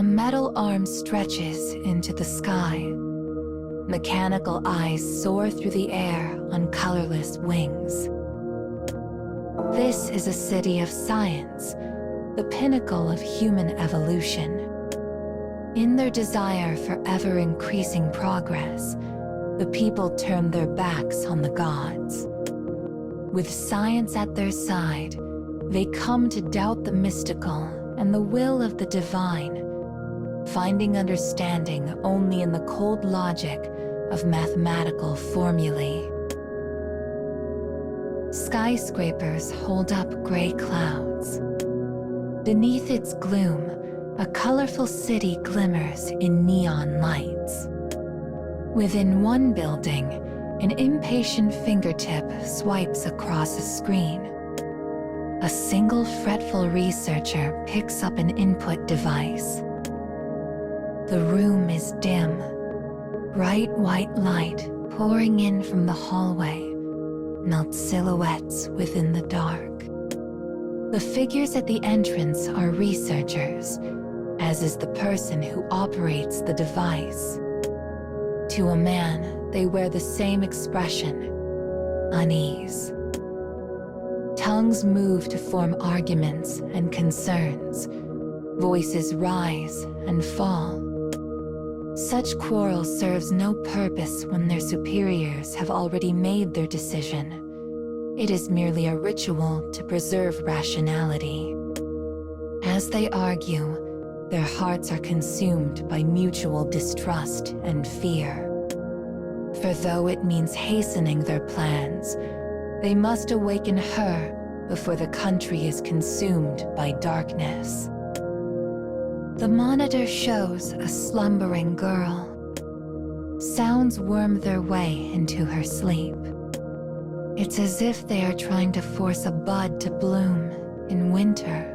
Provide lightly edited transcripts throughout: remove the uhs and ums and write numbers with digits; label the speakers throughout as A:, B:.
A: A metal arm stretches into the sky. Mechanical eyes soar through the air on colorless wings. This is a city of science, the pinnacle of human evolution. In their desire for ever-increasing progress, the people turn their backs on the gods. With science at their side, they come to doubt the mystical and the will of the divine, finding understanding only in the cold logic of mathematical formulae. Skyscrapers hold up gray clouds. Beneath its gloom, a colorful city glimmers in neon lights. Within one building, an impatient fingertip swipes across a screen. A single fretful researcher picks up an input device. The room is dim. Bright white light pouring in from the hallway melts silhouettes within the dark. The figures at the entrance are researchers, as is the person who operates the device. To a man, they wear the same expression, unease. Tongues move to form arguments and concerns. Voices rise and fall. Such quarrel serves no purpose when their superiors have already made their decision. It is merely a ritual to preserve rationality. As they argue, their hearts are consumed by mutual distrust and fear. For though it means hastening their plans, they must awaken her before the country is consumed by darkness. The monitor shows a slumbering girl. Sounds worm their way into her sleep. It's as if they are trying to force a bud to bloom in winter.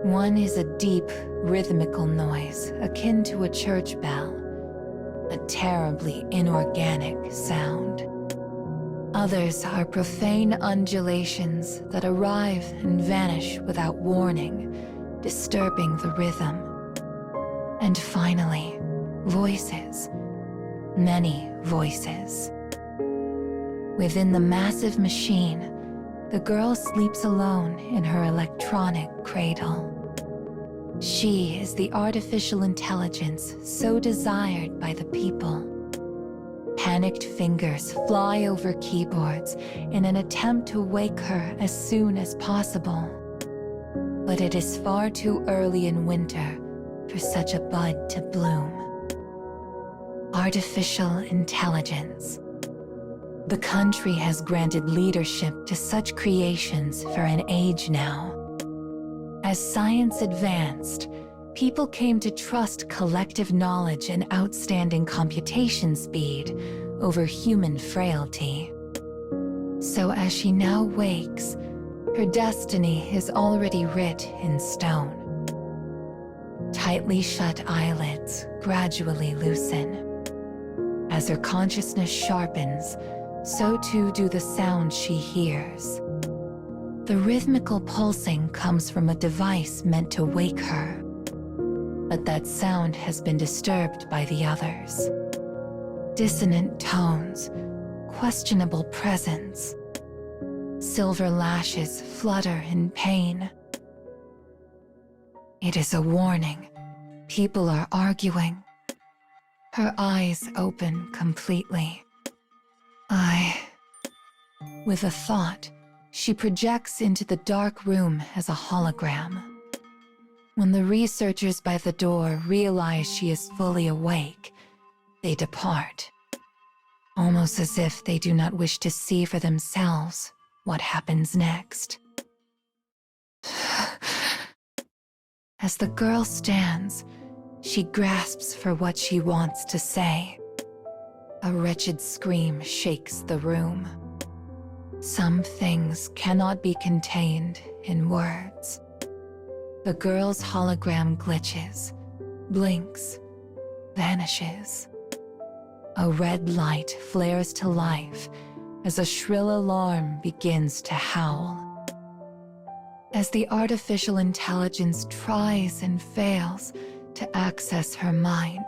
A: One is a deep, rhythmical noise akin to a church bell, a terribly inorganic sound. Others are profane undulations that arrive and vanish without warning, disturbing the rhythm. And finally, voices. Many voices. Within the massive machine, the girl sleeps alone in her electronic cradle. She is the artificial intelligence so desired by the people. Panicked fingers fly over keyboards in an attempt to wake her as soon as possible. But it is far too early in winter for such a bud to bloom. Artificial intelligence. The country has granted leadership to such creations for an age now. As science advanced, people came to trust collective knowledge and outstanding computation speed over human frailty. So as she now wakes, her destiny is already writ in stone. Tightly shut eyelids gradually loosen. As her consciousness sharpens, so too do the sounds she hears. The rhythmical pulsing comes from a device meant to wake her. But that sound has been disturbed by the others. Dissonant tones, questionable presence. Silver lashes flutter in pain. It is a warning. People are arguing. Her eyes open completely. With a thought, she projects into the dark room as a hologram. When the researchers by the door realize she is fully awake, they depart, almost as if they do not wish to see for themselves what happens next. As the girl stands, she grasps for what she wants to say. A wretched scream shakes the room. Some things cannot be contained in words. The girl's hologram glitches, blinks, vanishes. A red light flares to life as a shrill alarm begins to howl. As the artificial intelligence tries and fails To access her mind,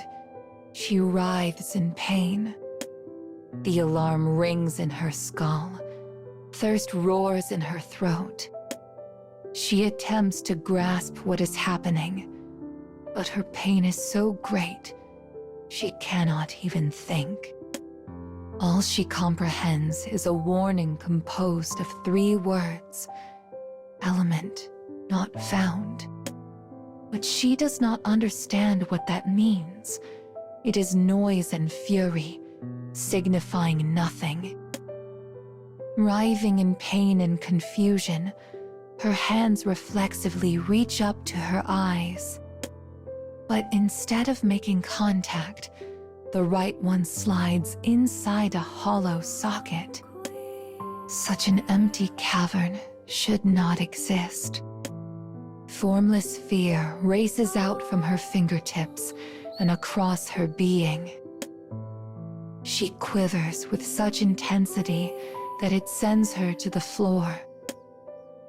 A: she writhes in pain. The alarm rings in her skull. Thirst roars in her throat. She attempts to grasp what is happening, but her pain is so great, she cannot even think. All she comprehends is a warning composed of 3 words: element not found. But she does not understand what that means. It is noise and fury, signifying nothing. Writhing in pain and confusion, her hands reflexively reach up to her eyes. But instead of making contact, the right one slides inside a hollow socket. Such an empty cavern should not exist. Formless fear races out from her fingertips and across her being. She quivers with such intensity that it sends her to the floor.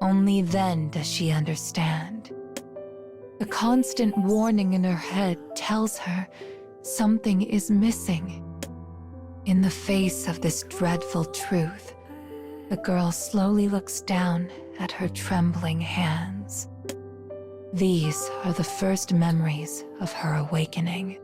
A: Only then does she understand. The constant warning in her head tells her something is missing. In the face of this dreadful truth, the girl slowly looks down at her trembling hands. These are the first memories of her awakening.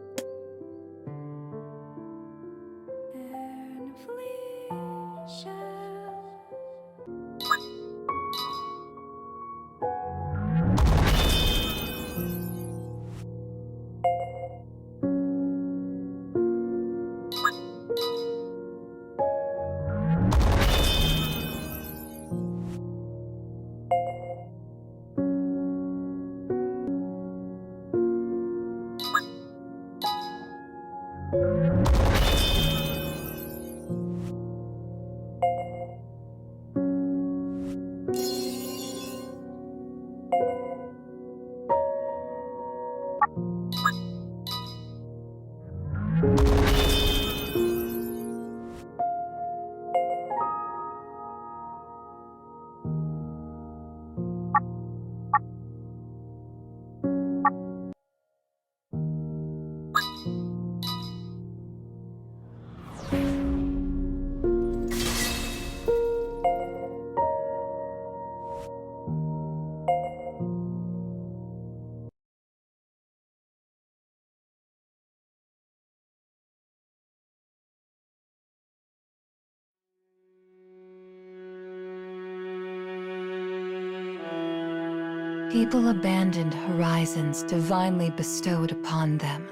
A: People abandoned horizons divinely bestowed upon them,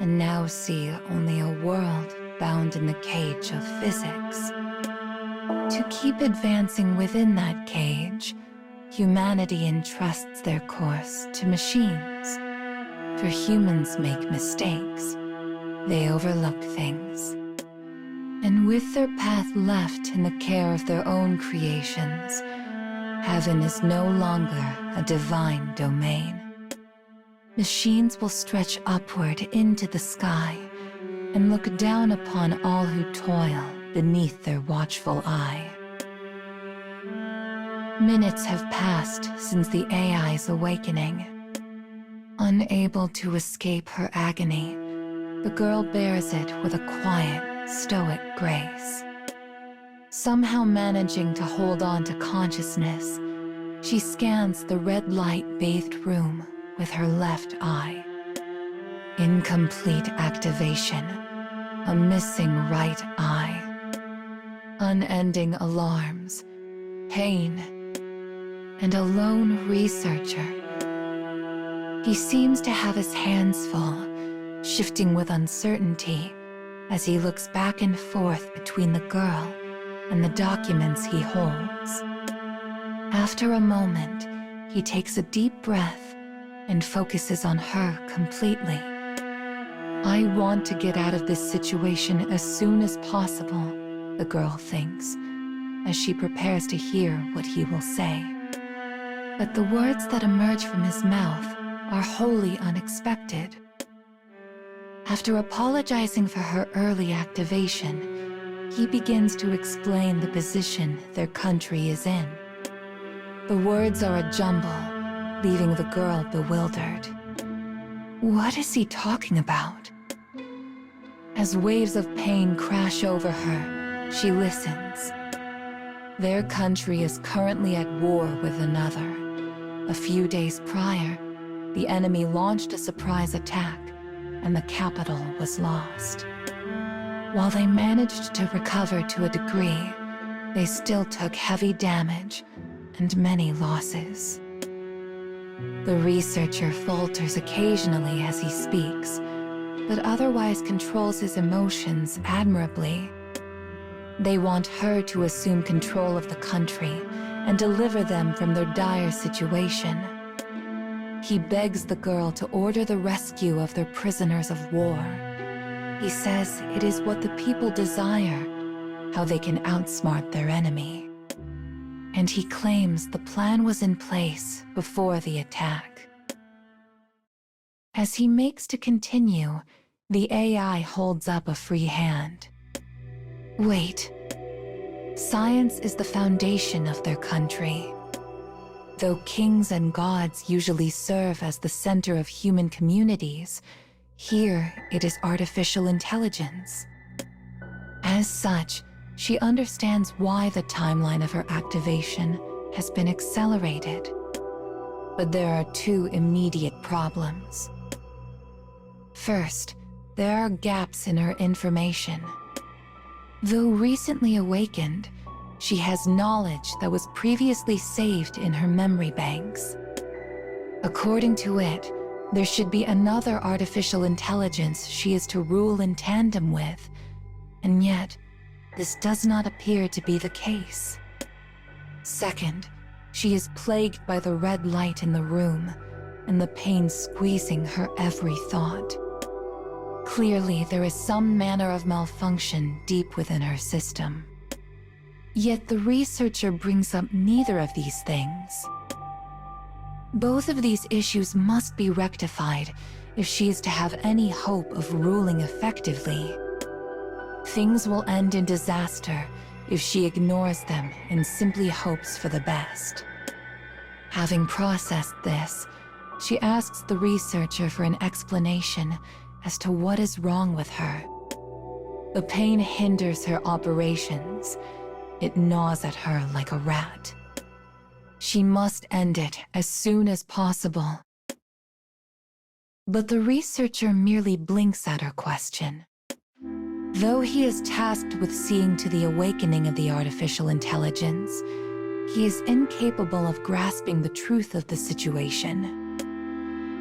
A: and now see only a world bound in the cage of physics. To keep advancing within that cage, humanity entrusts their course to machines. For humans make mistakes. They overlook things. And with their path left in the care of their own creations, heaven is no longer a divine domain. Machines will stretch upward into the sky and look down upon all who toil beneath their watchful eye. Minutes have passed since the AI's awakening. Unable to escape her agony, the girl bears it with a quiet, stoic grace. Somehow managing to hold on to consciousness, she scans the red light-bathed room with her left eye. Incomplete activation, a missing right eye. Unending alarms, pain, and a lone researcher. He seems to have his hands full, shifting with uncertainty as he looks back and forth between the girl and the documents he holds. After a moment, he takes a deep breath and focuses on her completely. I want to get out of this situation as soon as possible, the girl thinks, as she prepares to hear what he will say. But the words that emerge from his mouth are wholly unexpected. After apologizing for her early activation, he begins to explain the position their country is in. The words are a jumble, leaving the girl bewildered. What is he talking about? As waves of pain crash over her, she listens. Their country is currently at war with another. A few days prior, the enemy launched a surprise attack, and the capital was lost. While they managed to recover to a degree, they still took heavy damage and many losses. The researcher falters occasionally as he speaks, but otherwise controls his emotions admirably. They want her to assume control of the country and deliver them from their dire situation. He begs the girl to order the rescue of their prisoners of war. He says it is what the people desire, how they can outsmart their enemy. And he claims the plan was in place before the attack. As he makes to continue, the AI holds up a free hand. Wait. Science is the foundation of their country. Though kings and gods usually serve as the center of human communities, here it is artificial intelligence. As such, she understands why the timeline of her activation has been accelerated. But there are two immediate problems. First, there are gaps in her information. Though recently awakened, she has knowledge that was previously saved in her memory banks. According to it, there should be another artificial intelligence she is to rule in tandem with, and yet, this does not appear to be the case. Second, she is plagued by the red light in the room, and the pain squeezing her every thought. Clearly, there is some manner of malfunction deep within her system. Yet the researcher brings up neither of these things. Both of these issues must be rectified if she is to have any hope of ruling effectively. Things will end in disaster if she ignores them and simply hopes for the best. Having processed this, she asks the researcher for an explanation as to what is wrong with her. The pain hinders her operations. It gnaws at her like a rat. She must end it as soon as possible. But the researcher merely blinks at her question. Though he is tasked with seeing to the awakening of the artificial intelligence, he is incapable of grasping the truth of the situation.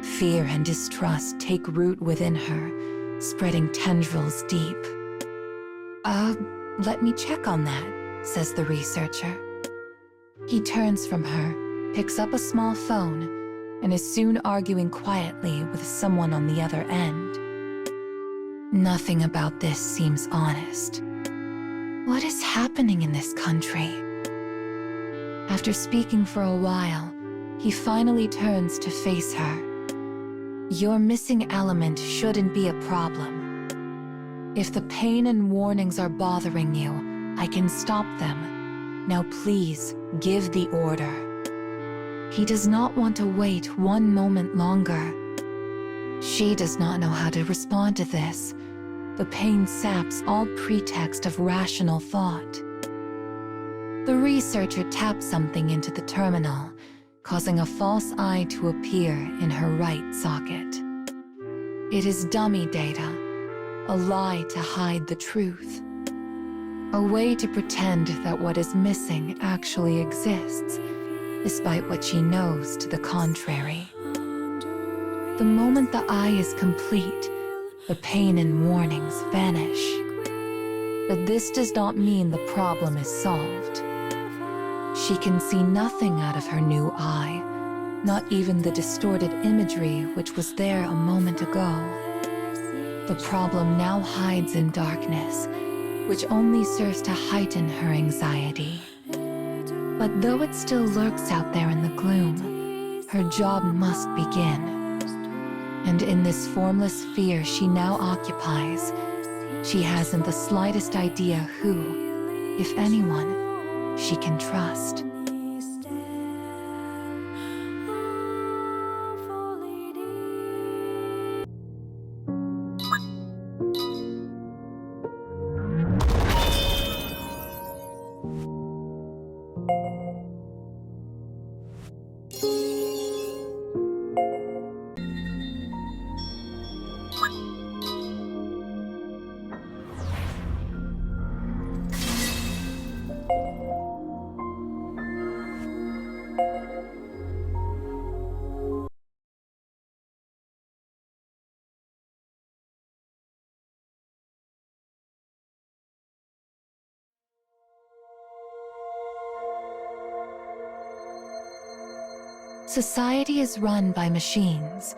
A: Fear and distrust take root within her, spreading tendrils deep. Let me check on that, says the researcher. He turns from her, picks up a small phone, and is soon arguing quietly with someone on the other end. Nothing about this seems honest. What is happening in this country? After speaking for a while, he finally turns to face her. Your missing element shouldn't be a problem. If the pain and warnings are bothering you, I can stop them. Now please, give the order. He does not want to wait one moment longer. She does not know how to respond to this. The pain saps all pretext of rational thought. The researcher taps something into the terminal, causing a false eye to appear in her right socket. It is dummy data, a lie to hide the truth. A way to pretend that what is missing actually exists, despite what she knows to the contrary. The moment the eye is complete, the pain and warnings vanish. But this does not mean the problem is solved. She can see nothing out of her new eye, not even the distorted imagery which was there a moment ago. The problem now hides in darkness, which only serves to heighten her anxiety. But though it still lurks out there in the gloom, her job must begin. And in this formless fear she now occupies, she hasn't the slightest idea who, if anyone, she can trust. Society is run by machines,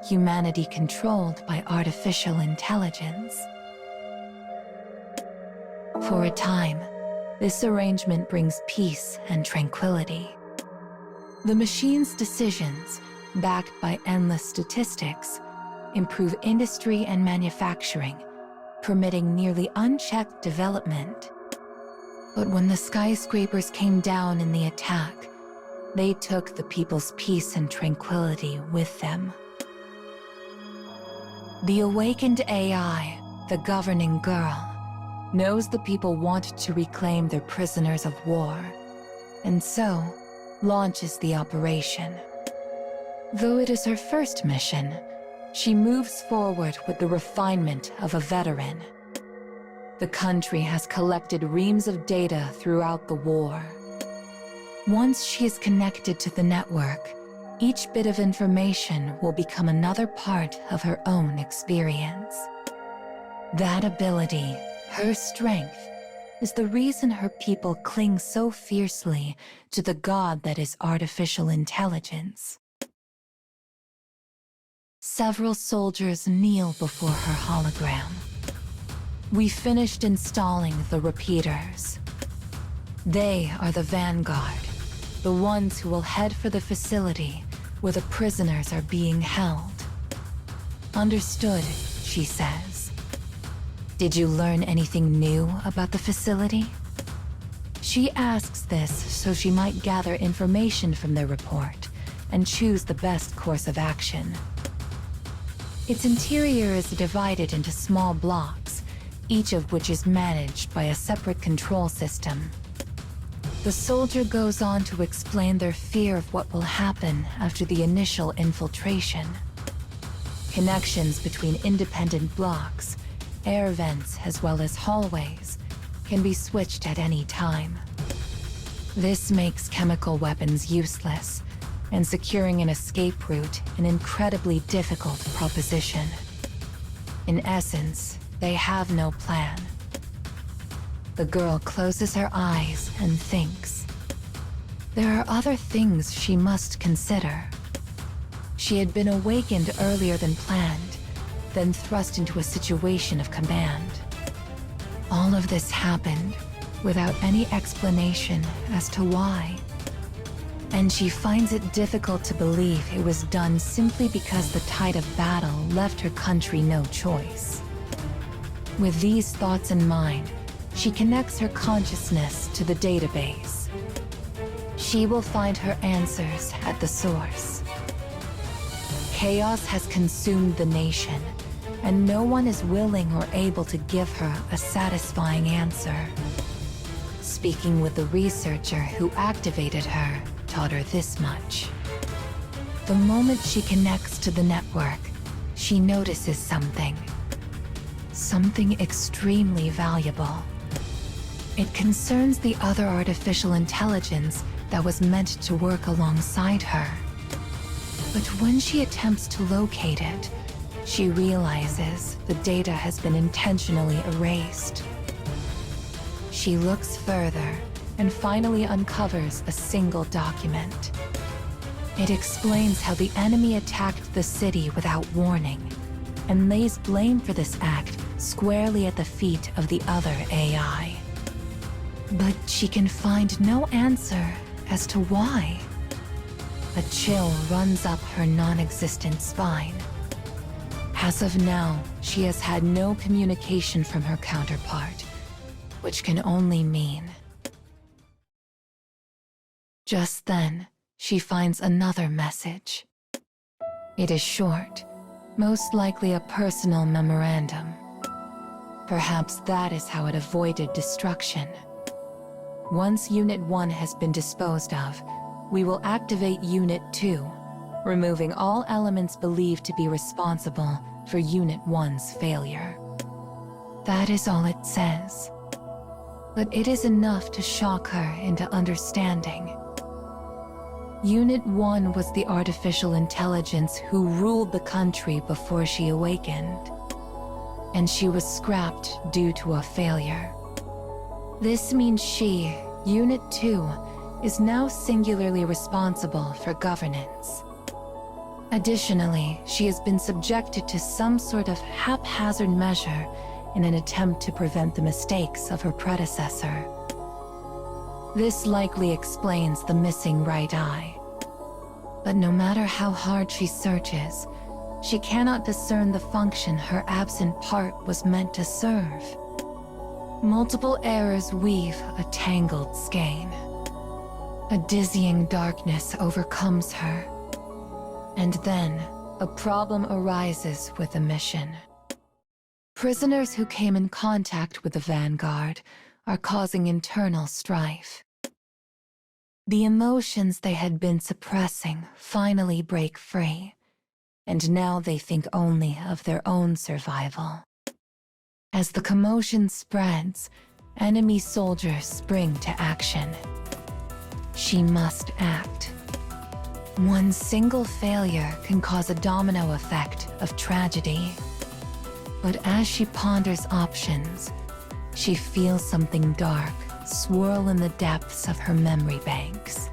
A: humanity controlled by artificial intelligence. For a time, this arrangement brings peace and tranquility. The machine's decisions, backed by endless statistics, improve industry and manufacturing, permitting nearly unchecked development. But when the skyscrapers came down in the attack, they took the people's peace and tranquility with them. The awakened AI, the governing girl, knows the people want to reclaim their prisoners of war, and so launches the operation. Though it is her first mission, she moves forward with the refinement of a veteran. The country has collected reams of data throughout the war. Once she is connected to the network, each bit of information will become another part of her own experience. That ability, her strength, is the reason her people cling so fiercely to the god that is artificial intelligence. Several soldiers kneel before her hologram. We finished installing the repeaters. They are the vanguard, the ones who will head for the facility where the prisoners are being held. Understood, she says. Did you learn anything new about the facility? She asks this so she might gather information from their report and choose the best course of action. Its interior is divided into small blocks, each of which is managed by a separate control system. The soldier goes on to explain their fear of what will happen after the initial infiltration. Connections between independent blocks, air vents as well as hallways, can be switched at any time. This makes chemical weapons useless, and securing an escape route an incredibly difficult proposition. In essence, they have no plan. The girl closes her eyes and thinks. There are other things she must consider. She had been awakened earlier than planned, then thrust into a situation of command. All of this happened without any explanation as to why. And she finds it difficult to believe it was done simply because the tide of battle left her country no choice. With these thoughts in mind, she connects her consciousness to the database. She will find her answers at the source. Chaos has consumed the nation, and no one is willing or able to give her a satisfying answer. Speaking with the researcher who activated her taught her this much. The moment she connects to the network, she notices something. Something extremely valuable. It concerns the other artificial intelligence that was meant to work alongside her. But when she attempts to locate it, she realizes the data has been intentionally erased. She looks further and finally uncovers a single document. It explains how the enemy attacked the city without warning and lays blame for this act squarely at the feet of the other AI. But she can find no answer as to why. A chill runs up her non-existent spine. As of now, she has had no communication from her counterpart, which can only mean... Just then, she finds another message. It is short, most likely a personal memorandum. Perhaps that is how it avoided destruction. Once Unit 1 has been disposed of, we will activate Unit 2, removing all elements believed to be responsible for Unit 1's failure. That is all it says. But it is enough to shock her into understanding. Unit 1 was the artificial intelligence who ruled the country before she awakened. And she was scrapped due to a failure. This means she, Unit 2, is now singularly responsible for governance. Additionally, she has been subjected to some sort of haphazard measure in an attempt to prevent the mistakes of her predecessor. This likely explains the missing right eye. But no matter how hard she searches, she cannot discern the function her absent part was meant to serve. Multiple errors weave a tangled skein. A dizzying darkness overcomes her. And then, a problem arises with the mission. Prisoners who came in contact with the Vanguard are causing internal strife. The emotions they had been suppressing finally break free, and now they think only of their own survival. As the commotion spreads, enemy soldiers spring to action. She must act. One single failure can cause a domino effect of tragedy. But as she ponders options, she feels something dark swirl in the depths of her memory banks.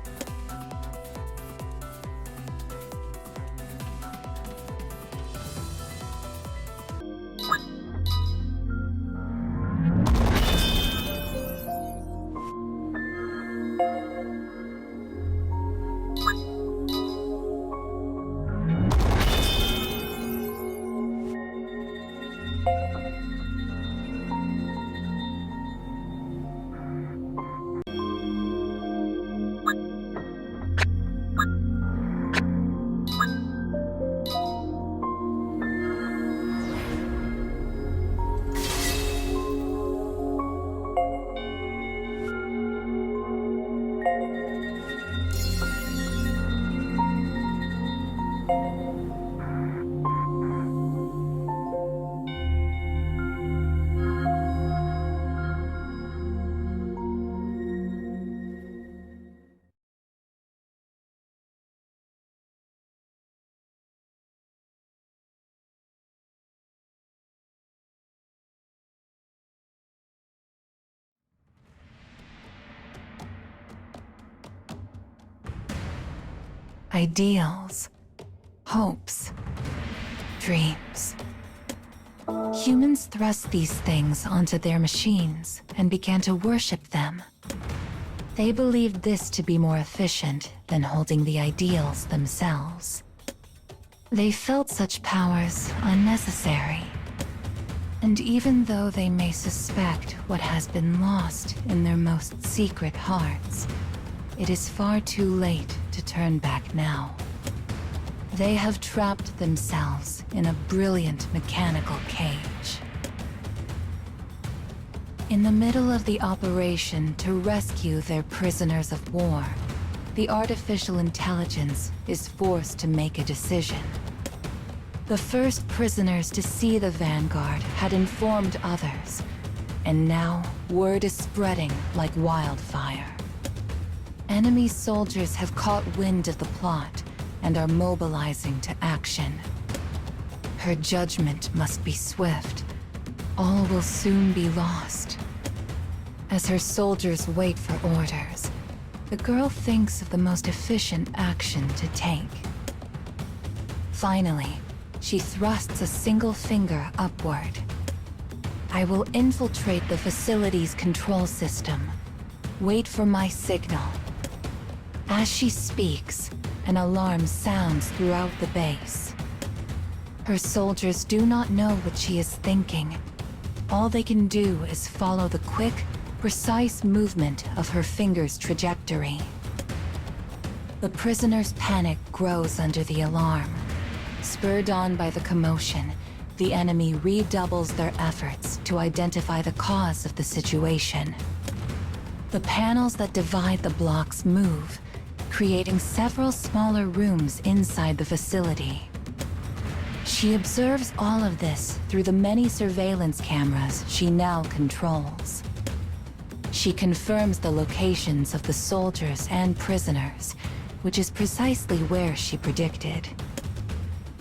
A: Ideals, hopes, dreams. Humans thrust these things onto their machines and began to worship them. They believed this to be more efficient than holding the ideals themselves. They felt such powers unnecessary. And even though they may suspect what has been lost in their most secret hearts, it is far too late to turn back now. They have trapped themselves in a brilliant mechanical cage. In the middle of the operation to rescue their prisoners of war, the artificial intelligence is forced to make a decision. The first prisoners to see the Vanguard had informed others, and now word is spreading like wildfire. Enemy soldiers have caught wind of the plot and are mobilizing to action. Her judgment must be swift. All will soon be lost. As her soldiers wait for orders, the girl thinks of the most efficient action to take. Finally, she thrusts a single finger upward. I will infiltrate the facility's control system. Wait for my signal. As she speaks, an alarm sounds throughout the base. Her soldiers do not know what she is thinking. All they can do is follow the quick, precise movement of her finger's trajectory. The prisoner's panic grows under the alarm. Spurred on by the commotion, the enemy redoubles their efforts to identify the cause of the situation. The panels that divide the blocks move, creating several smaller rooms inside the facility. She observes all of this through the many surveillance cameras she now controls. She confirms the locations of the soldiers and prisoners, which is precisely where she predicted.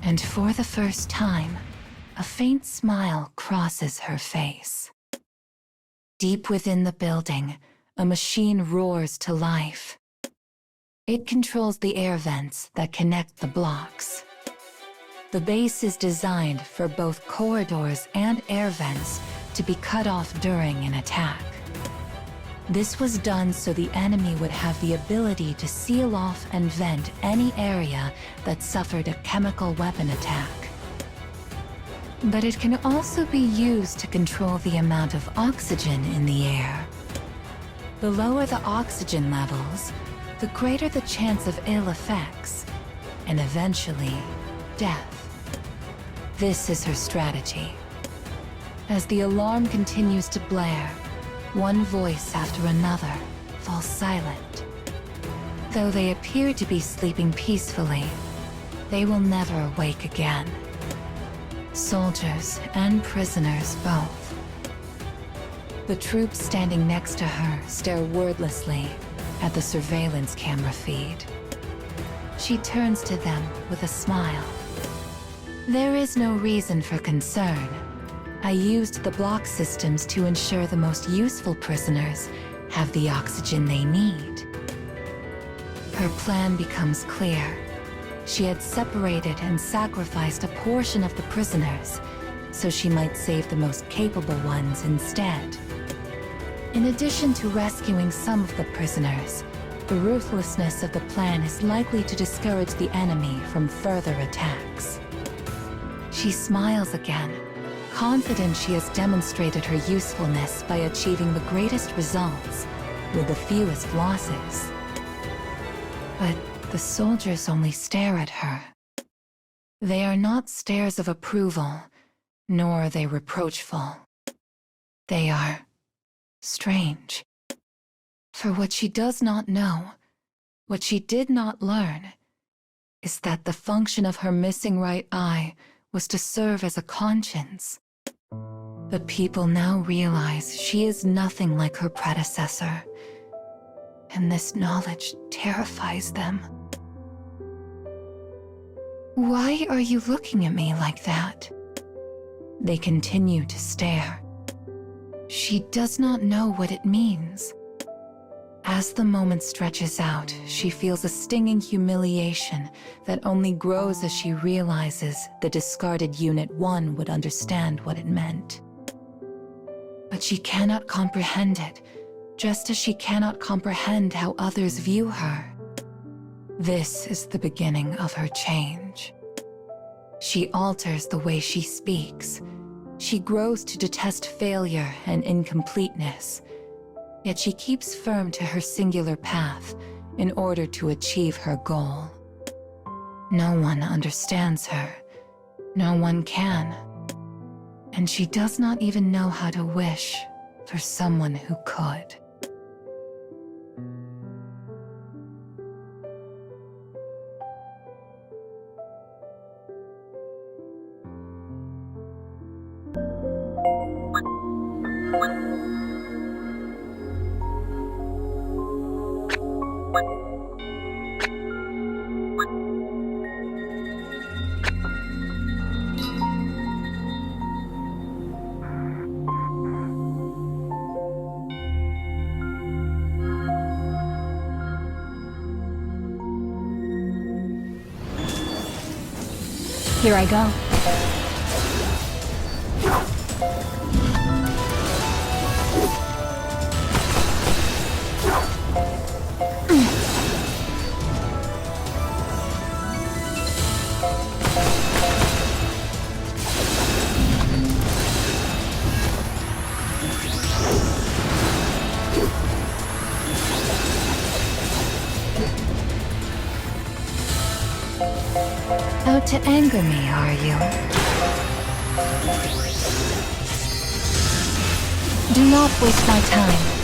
A: And for the first time, a faint smile crosses her face. Deep within the building, a machine roars to life. It controls the air vents that connect the blocks. The base is designed for both corridors and air vents to be cut off during an attack. This was done so the enemy would have the ability to seal off and vent any area that suffered a chemical weapon attack. But it can also be used to control the amount of oxygen in the air. The lower the oxygen levels, the greater the chance of ill effects, and eventually, death. This is her strategy. As the alarm continues to blare, one voice after another falls silent. Though they appear to be sleeping peacefully, they will never awake again. Soldiers and prisoners both. The troops standing next to her stare wordlessly at the surveillance camera feed. She turns to them with a smile. There is no reason for concern. I used the block systems to ensure the most useful prisoners have the oxygen they need. Her plan becomes clear. She had separated and sacrificed a portion of the prisoners, so she might save the most capable ones instead. In addition to rescuing some of the prisoners, the ruthlessness of the plan is likely to discourage the enemy from further attacks. She smiles again, confident she has demonstrated her usefulness by achieving the greatest results with the fewest losses. But the soldiers only stare at her. They are not stares of approval, nor are they reproachful. They are strange. For what she does not know, what she did not learn, is that the function of her missing right eye was to serve as a conscience. The people now realize she is nothing like her predecessor, and this knowledge terrifies them. Why are you looking at me like that? They continue to stare. She does not know what it means. As the moment stretches out, she feels a stinging humiliation that only grows as she realizes the discarded Unit 1 would understand what it meant. But she cannot comprehend it, just as she cannot comprehend how others view her. This is the beginning of her change. She alters the way she speaks. She grows to detest failure and incompleteness. Yet she keeps firm to her singular path in order to achieve her goal. No one understands her. No one can. And she does not even know how to wish for someone who could.
B: Here I go.
A: Out to anger me, are you? Do not waste my time.